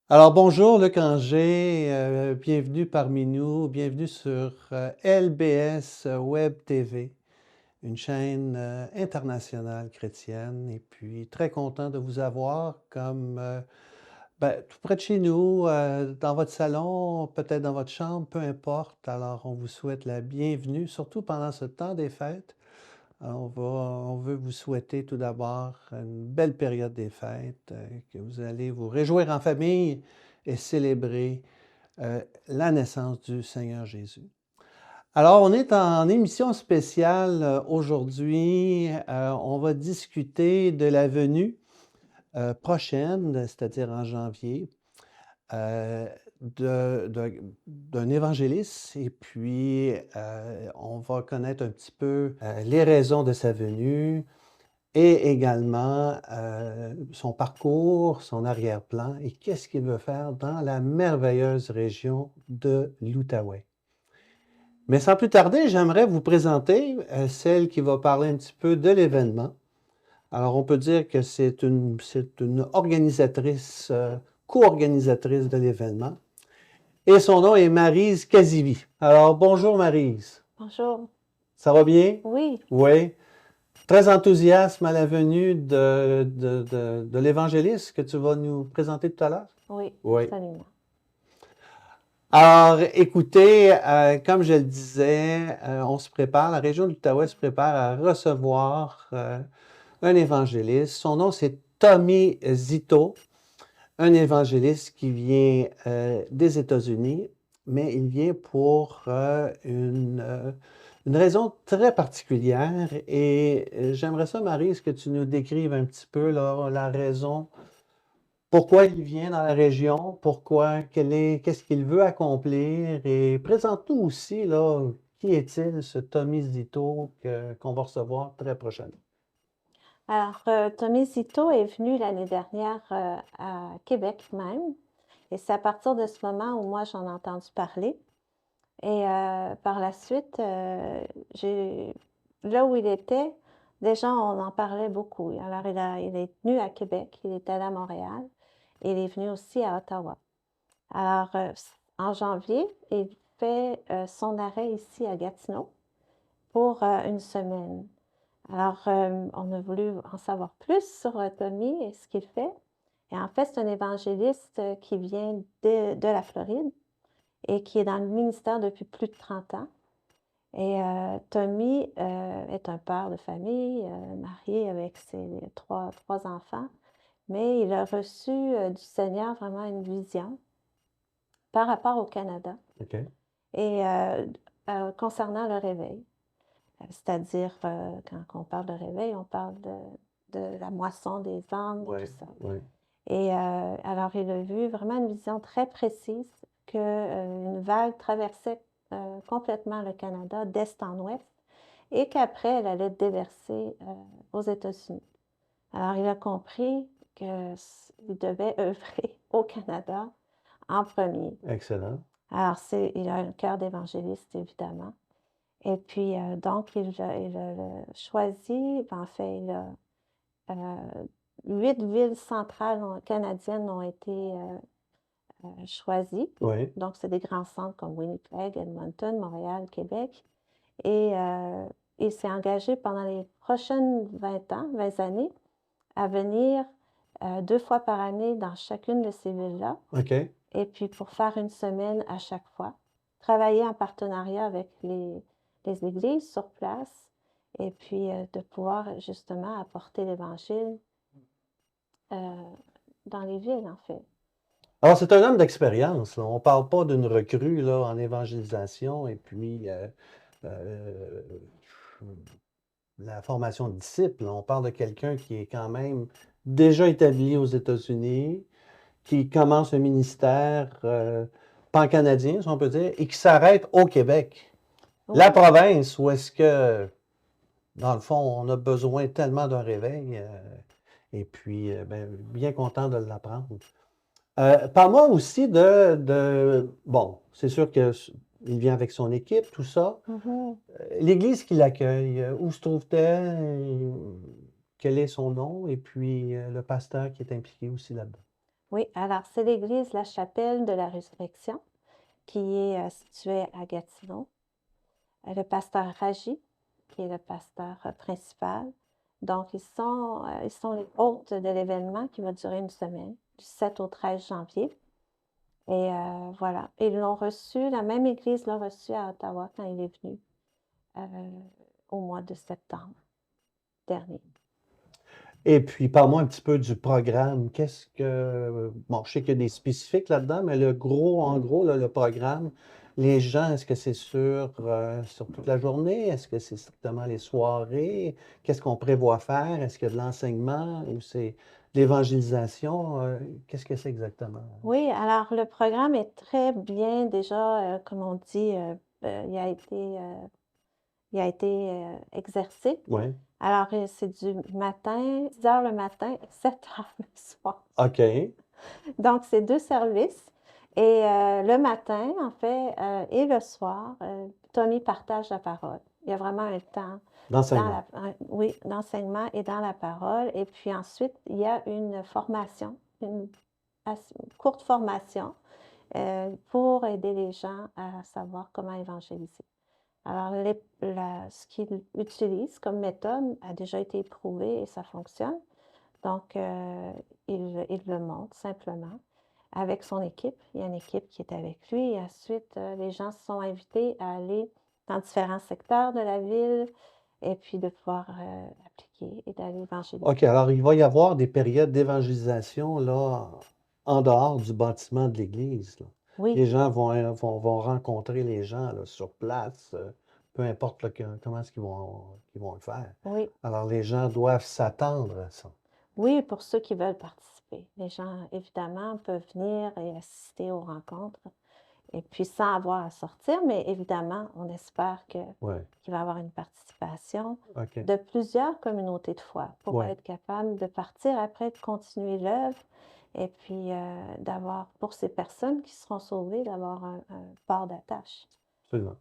Alors bonjour Luc Anger, bienvenue parmi nous, bienvenue sur LBS Web TV, une chaîne internationale chrétienne, et puis très content de vous avoir comme tout près de chez nous, dans votre salon, peut-être dans votre chambre, peu importe. Alors on vous souhaite la bienvenue, surtout pendant ce temps des fêtes. Alors, on veut vous souhaiter tout d'abord une belle période des fêtes, que vous allez vous réjouir en famille et célébrer la naissance du Seigneur Jésus. Alors, on est en émission spéciale aujourd'hui. On va discuter de la venue prochaine, c'est-à-dire en janvier, euh, d'un évangéliste, et puis on va connaître un petit peu les raisons de sa venue et également son parcours, son arrière-plan et qu'est-ce qu'il veut faire dans la merveilleuse région de l'Outaouais. Mais sans plus tarder, j'aimerais vous présenter celle qui va parler un petit peu de l'événement. Alors, on peut dire que c'est une organisatrice, co-organisatrice de l'événement. Et son nom est Maryse Cazivi. Alors, bonjour Maryse. Bonjour. Ça va bien? Oui, Oui. Très enthousiasme à la venue de l'évangéliste que tu vas nous présenter tout à l'heure. oui, Oui. absolument. Alors, écoutez, comme je le disais, on se prépare, la région de l'Outaouais se prépare à recevoir un évangéliste. Son nom, c'est Tommy Zito, un évangéliste qui vient des États-Unis, mais il vient pour une raison très particulière. Et j'aimerais ça, Maryse, que tu nous décrives un petit peu là, la raison, pourquoi il vient dans la région, qu'est-ce qu'il veut accomplir, et présente-nous aussi, là, qui est-il, ce Tommy Zito qu'on va recevoir très prochainement. Alors, Tommy Zito est venu l'année dernière à Québec même, et c'est à partir de ce moment où moi j'en ai entendu parler. Et par la suite, là où il était, déjà on en parlait beaucoup. Alors, il est venu à Québec, il est allé à Montréal, et il est venu aussi à Ottawa. Alors, en janvier, il fait son arrêt ici à Gatineau pour une semaine. Alors, on a voulu en savoir plus sur Tommy et ce qu'il fait. Et en fait, c'est un évangéliste qui vient de la Floride et qui est dans le ministère depuis plus de 30 ans. Et Tommy est un père de famille, marié avec ses trois enfants, mais il a reçu du Seigneur vraiment une vision par rapport au Canada OK. et concernant le réveil. C'est-à-dire, quand on parle de réveil, on parle de la moisson des âmes, de Oui, tout ça. oui. Et alors, il a vu vraiment une vision très précise qu'une vague traversait complètement le Canada d'est en ouest et qu'après, elle allait déverser aux États-Unis. Alors, il a compris qu'il devait œuvrer au Canada en premier. Excellent. Alors, il a un cœur d'évangéliste, évidemment. Et puis, donc, il a choisi, en fait, 8 villes centrales canadiennes ont été choisies. Oui. Donc, c'est des grands centres comme Winnipeg, Edmonton, Montréal, Québec. Et il s'est engagé pendant les prochaines 20 années, à venir 2 fois par année dans chacune de ces villes-là. OK. Et puis, pour faire une semaine à chaque fois, travailler en partenariat avec les églises sur place et puis de pouvoir justement apporter l'Évangile dans les villes, en fait. Alors, c'est un homme d'expérience, là. On ne parle pas d'une recrue là, en évangélisation et puis euh, la formation de disciples. On parle de quelqu'un qui est quand même déjà établi aux États-Unis, qui commence un ministère pan-canadien, si on peut dire, et qui s'arrête au Québec. La Oui, province où est-ce que, dans le fond, on a besoin tellement d'un réveil, et puis bien content de l'apprendre. Parle-moi aussi bon, c'est sûr qu'il vient avec son équipe, tout ça. mhm. L'église qui l'accueille, où se trouve-t-elle? Quel est son nom? Et puis le pasteur qui est impliqué aussi là-dedans. Oui, alors c'est l'église La Chapelle de la Résurrection qui est située à Gatineau. Le pasteur Raji, qui est le pasteur principal. Donc, ils sont les hôtes de l'événement qui va durer une semaine, du 7 au 13 janvier. Et voilà. Ils l'ont reçu, la même église l'a reçu à Ottawa quand il est venu euh, au mois de septembre dernier. Et puis, parle-moi un petit peu du programme. Bon, je sais qu'il y a des spécifiques là-dedans, mais en gros, là, le programme, les gens, est-ce que c'est sur toute la journée? Est-ce que c'est strictement les soirées? Qu'est-ce qu'on prévoit faire? Est-ce qu'il y a de l'enseignement ou c'est de l'évangélisation? Qu'est-ce que c'est exactement? Oui, alors le programme est très bien déjà, comme on dit, il a été exercé. Oui. Alors, c'est du matin, 10 heures le matin, 7 heures le soir. OK. Donc, c'est 2 services et le matin, en fait, et le soir, Tommy partage la parole. Il y a vraiment un temps D'enseignement. oui, d'enseignement et dans la parole. Et puis ensuite, il y a une formation, une courte formation pour aider les gens à savoir comment évangéliser. Alors, ce qu'il utilise comme méthode a déjà été éprouvé et ça fonctionne. Donc, il le montre simplement avec son équipe. Il y a une équipe qui est avec lui et ensuite, les gens sont invités à aller dans différents secteurs de la ville et puis de pouvoir, appliquer et d'aller évangéliser. OK, alors il va y avoir des périodes d'évangélisation là, en dehors du bâtiment de l'église, là. Oui, Les gens vont rencontrer les gens là, sur place, peu importe là, comment est-ce qu'ils vont le faire. oui, Alors les gens doivent s'attendre à ça. oui, pour ceux qui veulent participer. Les gens, évidemment, peuvent venir et assister aux rencontres et puis sans avoir à sortir, mais évidemment, on espère Oui, qu'il va y avoir une participation OK. de plusieurs communautés de foi pour Oui. être capable de partir après, de continuer l'œuvre et puis d'avoir, pour ces personnes qui seront sauvées, d'avoir un port d'attache. Absolument.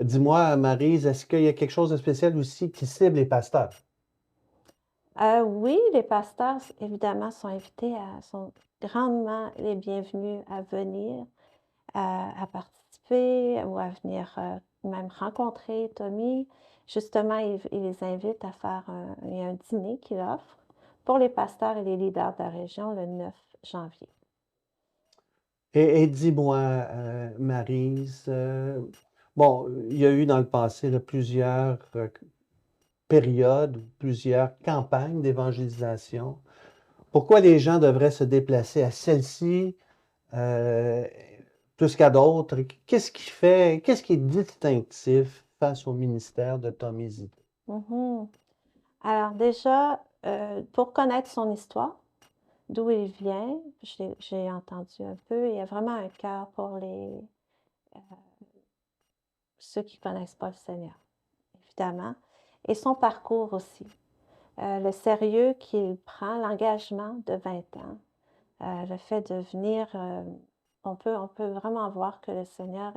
Dis-moi, Maryse, est-ce qu'il y a quelque chose de spécial aussi qui cible les pasteurs? Oui, les pasteurs, évidemment, sont grandement les bienvenus à venir, à participer ou à venir même rencontrer Tommy. Justement, il les invite à faire il y a un dîner qu'il offre pour les pasteurs et les leaders de la région le 9 janvier. Et dis-moi, Maryse, bon, il y a eu dans le passé là, plusieurs périodes ou plusieurs campagnes d'évangélisation. Pourquoi les gens devraient se déplacer à celle-ci euh, plus qu'à d'autres? Qu'est-ce qui est distinctif face au ministère de Tommy Zito? Mhm. Alors déjà, pour connaître son histoire, d'où il vient, j'ai entendu un peu, il y a vraiment un cœur pour ceux qui ne connaissent pas le Seigneur, évidemment, et son parcours aussi. Le sérieux qu'il prend, l'engagement de 20 ans, le fait de venir, on peut vraiment voir que le Seigneur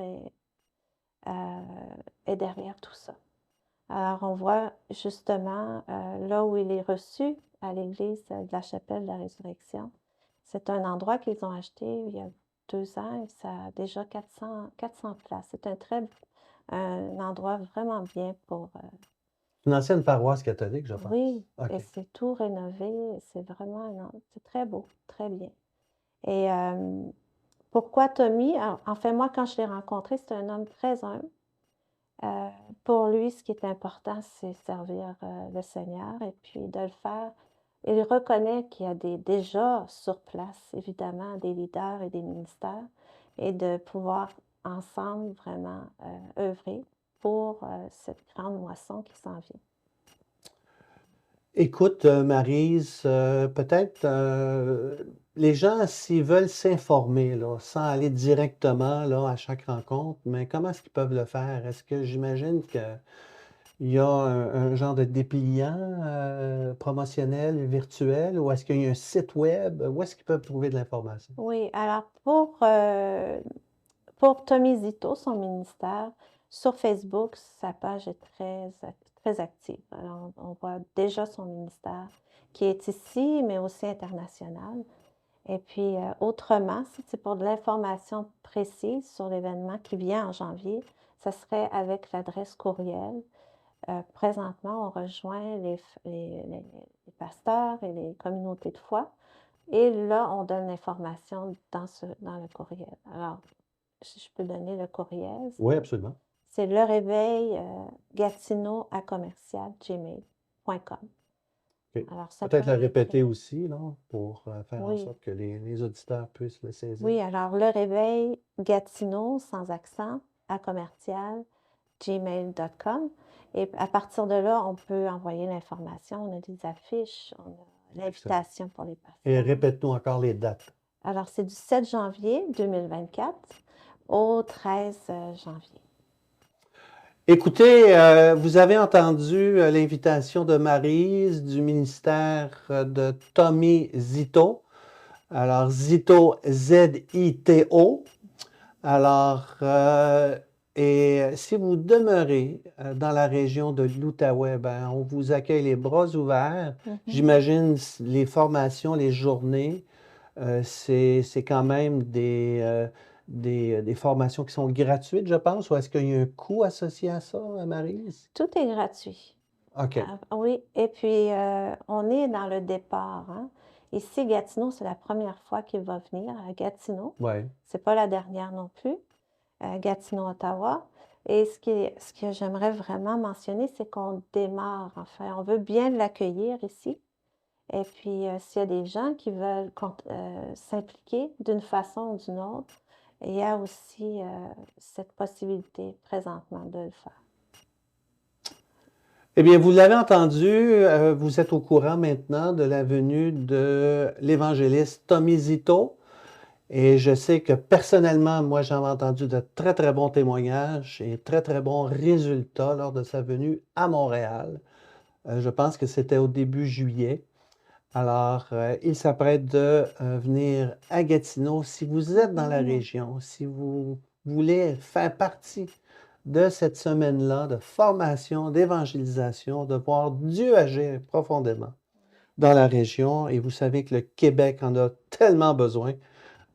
est derrière tout ça. Alors, on voit justement là où il est reçu à l'église de la Chapelle de la Résurrection. C'est un endroit qu'ils ont acheté il y a 2 ans et ça a déjà 400 places. C'est un endroit vraiment bien pour... Une ancienne paroisse catholique, je pense. oui, et OK. c'est tout rénové. C'est vraiment... c'est très beau, très bien. Et pourquoi Tommy? En fait, moi, quand je l'ai rencontré, c'est un homme très humble. Euh, pour lui, ce qui est important, c'est servir le Seigneur et puis de le faire. Il reconnaît qu'il y a déjà sur place, évidemment, des leaders et des ministères et de pouvoir ensemble vraiment œuvrer pour cette grande moisson qui s'en vient. Écoute, Maryse, peut-être les gens, s'ils veulent s'informer, là, sans aller directement là, à chaque rencontre, mais comment est-ce qu'ils peuvent le faire? Est-ce que j'imagine qu'il y a un genre de dépliant promotionnel, virtuel, ou est-ce qu'il y a un site web? Où est-ce qu'ils peuvent trouver de l'information? Oui, alors pour Tommy Zito, son ministère, sur Facebook, sa page est très active. Alors, on voit déjà son ministère qui est ici, mais aussi international. Et puis, autrement, si c'est pour de l'information précise sur l'événement qui vient en janvier, ça serait avec l'adresse courriel. Présentement, on rejoint les pasteurs et les communautés de foi. Et là, on donne l'information dans le courriel. Alors, si je peux donner le courriel, Oui, absolument. c'est le réveil gatineau@gmail.com. OK. Alors, Peut-être la simplement répéter écrire. aussi, là, pour faire en Oui, sorte que les auditeurs puissent le saisir. oui, alors le réveil Gatineau sans accent à commercial gmail.com. Et à partir de là, on peut envoyer l'information. On a des affiches, on a Excellent. l'invitation pour les Et pasteurs. répète-nous encore les dates. Alors, c'est du 7 janvier 2024 au 13 janvier. Écoutez, vous avez entendu l'invitation de Maryse du ministère de Tommy Zito. Alors, Zito, Z-I-T-O. Alors, et si vous demeurez dans la région de l'Outaouais, ben, on vous accueille les bras ouverts. J'imagine les formations, les journées, c'est quand même des formations qui sont gratuites, je pense, ou est-ce qu'il y a un coût associé à ça, Maryse? Tout est gratuit. OK. Oui, et puis on est dans le départ. Hein. Ici, Gatineau, c'est la première fois qu'il va venir à Gatineau. Ouais. C'est pas la dernière non plus. Gatineau, Ottawa. Et ce que j'aimerais vraiment mentionner, c'est qu'on démarre, enfin, on veut bien l'accueillir ici. Et puis, s'il y a des gens qui veulent s'impliquer d'une façon ou d'une autre, il y a aussi cette possibilité présentement de le faire. Eh bien, vous l'avez entendu, vous êtes au courant maintenant de la venue de l'évangéliste Tommy Zito. Et je sais que personnellement, moi, j'avais entendu de très, très bons témoignages et très, très bons résultats lors de sa venue à Montréal. Je pense que c'était au début juillet. Alors, il s'apprête de venir à Gatineau. Si vous êtes dans la région, si vous voulez faire partie de cette semaine-là de formation, d'évangélisation, de voir Dieu agir profondément dans la région, et vous savez que le Québec en a tellement besoin.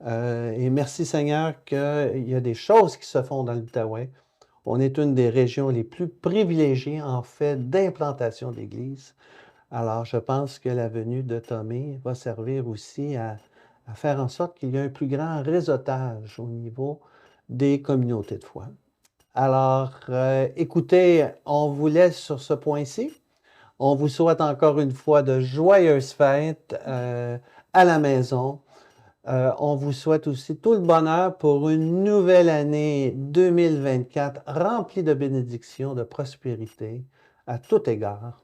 Et merci Seigneur qu'il y a des choses qui se font dans l'Outaouais. On est une des régions les plus privilégiées en fait d'implantation d'églises. Alors, je pense que la venue de Tommy va servir aussi à faire en sorte qu'il y ait un plus grand réseautage au niveau des communautés de foi. Alors, écoutez, on vous laisse sur ce point-ci. On vous souhaite encore une fois de joyeuses fêtes à la maison. On vous souhaite aussi tout le bonheur pour une nouvelle année 2024 remplie de bénédictions, de prospérité à tout égard.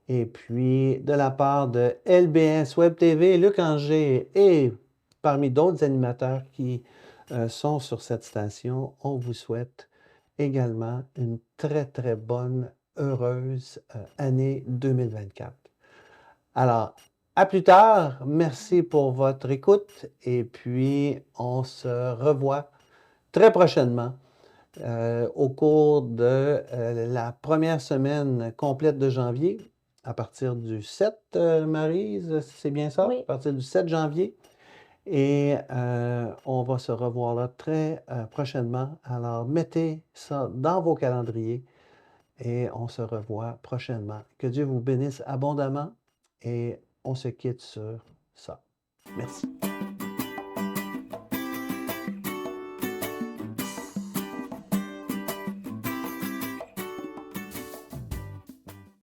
Et puis, de la part de LBS Web TV, Luc Anger et parmi d'autres animateurs qui sont sur cette station, on vous souhaite également une très, très bonne, heureuse année 2024. Alors, à plus tard. Merci pour votre écoute et puis on se revoit très prochainement au cours de la première semaine complète de janvier, à partir du 7, Maryse, c'est bien ça? Oui. À partir du 7 janvier. Et on va se revoir là très prochainement. Alors, mettez ça dans vos calendriers et on se revoit prochainement. Que Dieu vous bénisse abondamment et on se quitte sur ça. Merci.